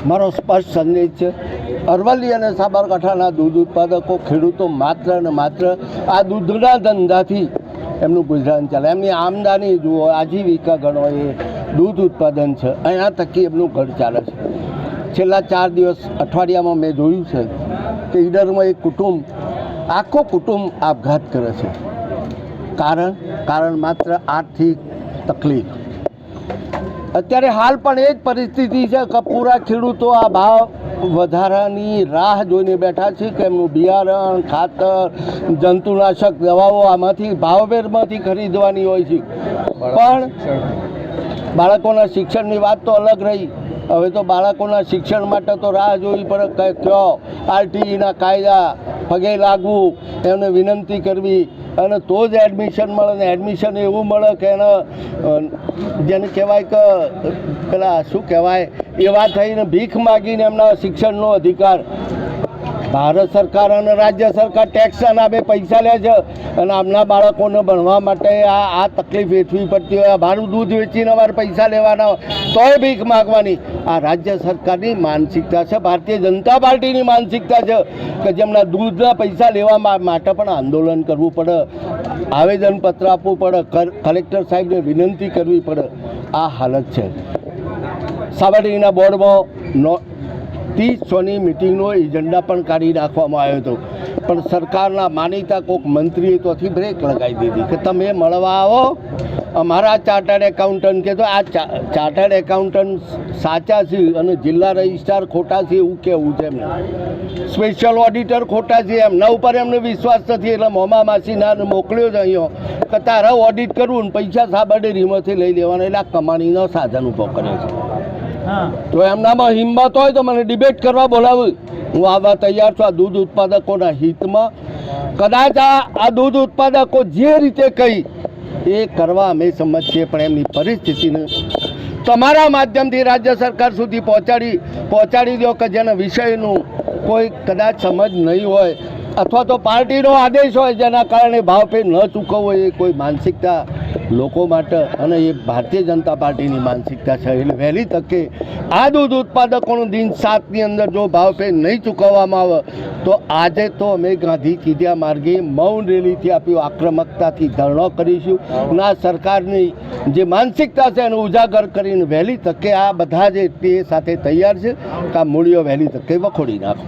મારો સ્પષ્ટ સંદેશ છે, અરવલ્લી અને સાબરકાંઠાના દૂધ ઉત્પાદકો ખેડૂતો માત્ર ને માત્ર આ દૂધના ધંધાથી એમનું ગુજરાન ચાલે, એમની આમદની જુઓ, આજીવિકા ગણો એ દૂધ ઉત્પાદન છે, અહીંયા થકી એમનું ઘર ચાલે છે. છેલ્લા 4 દિવસ અઠવાડિયામાં મેં જોયું છે કે ઈડરમાં એક આખો કુટુંબ આપઘાત કરે છે. કારણ માત્ર આર્થિક તકલીફ. અત્યારે હાલ પણ એ જ પરિસ્થિતિ છે કે પૂરા ખેડૂતો આ ભાવ વધારાની રાહ જોઈને બેઠા છે કે એમનું બિયારણ, ખાતર, જંતુનાશક દવાઓ આમાંથી ભાવભેરમાંથી ખરીદવાની હોય છે. પણ બાળકોના શિક્ષણની વાત તો અલગ રહી. હવે તો બાળકોના શિક્ષણ માટે તો રાહ જોવી પડે. કયો આરટીઈના કાયદા પગે લાગવું, એમને વિનંતી કરવી અને તો જ એડમિશન મળે. ને એડમિશન એવું મળે કે એને જેને કહેવાય કે પેલા શું કહેવાય એવા થઈને ભીખ માગીને એમના શિક્ષણનો અધિકાર. ભારત સરકાર અને રાજ્ય સરકાર ટેક્સના નામે પૈસા લે છે અને આમના બાળકોને ભણવા માટે આ તકલીફ વેઠવી પડતી હોય. મારું દૂધ વેચીને અમારે પૈસા લેવાના હોય તોય ભીખ માગવાની. આ રાજ્ય સરકારની માનસિકતા છે, ભારતીય જનતા પાર્ટીની માનસિકતા છે કે જેમના દૂધના પૈસા લેવા માટે પણ આંદોલન કરવું પડે, આવેદનપત્ર આપવું પડે, કલેક્ટર સાહેબને વિનંતી કરવી પડે. આ હાલત છે. સાબરડીના બોર્ડમાં 30-100ની મિટિંગનો એજન્ડા પણ કાઢી નાખવામાં આવ્યો હતો, પણ સરકારના માનીતા કોઈક મંત્રીએ તોથી બ્રેક લગાવી દીધી કે તમે મળવા આવો. અમારા ચાર્ટર્ડ એકાઉન્ટન્ટ કે તો આ ચાર્ટર્ડ એકાઉન્ટન્ટ સાચા છે અને જિલ્લા રજિસ્ટ્રાર ખોટા છે એવું કહેવું છે એમને. સ્પેશિયલ ઓડિટર ખોટા છે, એમના ઉપર એમને વિશ્વાસ નથી. એટલે મોમા માસીના મોકલ્યો છે અહીંયા કે તારે ઓડિટ કરવું ને પૈસા સાબરડીમાંથી લઈ લેવાના. એટલે આ કમાણીનો સાધન ઊભો કર્યો છે. તો એમનામાં હિંમત હોય તો મને ડિબેટ કરવા બોલાવું, હું આવવા તૈયાર છું. આ દૂધ ઉત્પાદકોના હિતમાં કદાચ આ દૂધ ઉત્પાદકો જે રીતે કહી એ કરવા અમે સંમત છીએ, પણ એમની પરિસ્થિતિને તમારા માધ્યમથી રાજ્ય સરકાર સુધી પહોંચાડી દો કે જેના વિષયનું કોઈ કદાચ સમજ નહીં હોય અથવા તો પાર્ટીનો આદેશ હોય જેના કારણે ભાવફેર ન ચૂકવવો એ કોઈ માનસિકતા લોકો માટે અને એ ભારતીય જનતા પાર્ટીની માનસિકતા છે. એટલે વહેલી તકે આ દૂધ ઉત્પાદકોનું દિન 7ની અંદર જો ભાવફેર નહીં ચૂકવવામાં આવે તો આજે તો અમે ગાંધી ચીધ્યા માર્ગે મૌન રેલીથી આપ્યું આક્રમકતાથી ધરણો કરીશું. ના સરકારની જે માનસિકતા છે એને ઉજાગર કરીને વહેલી તકે આ બધા જે તે સાથે તૈયાર છે કે આ મૂળીઓ વહેલી તકે વખોડી નાખો.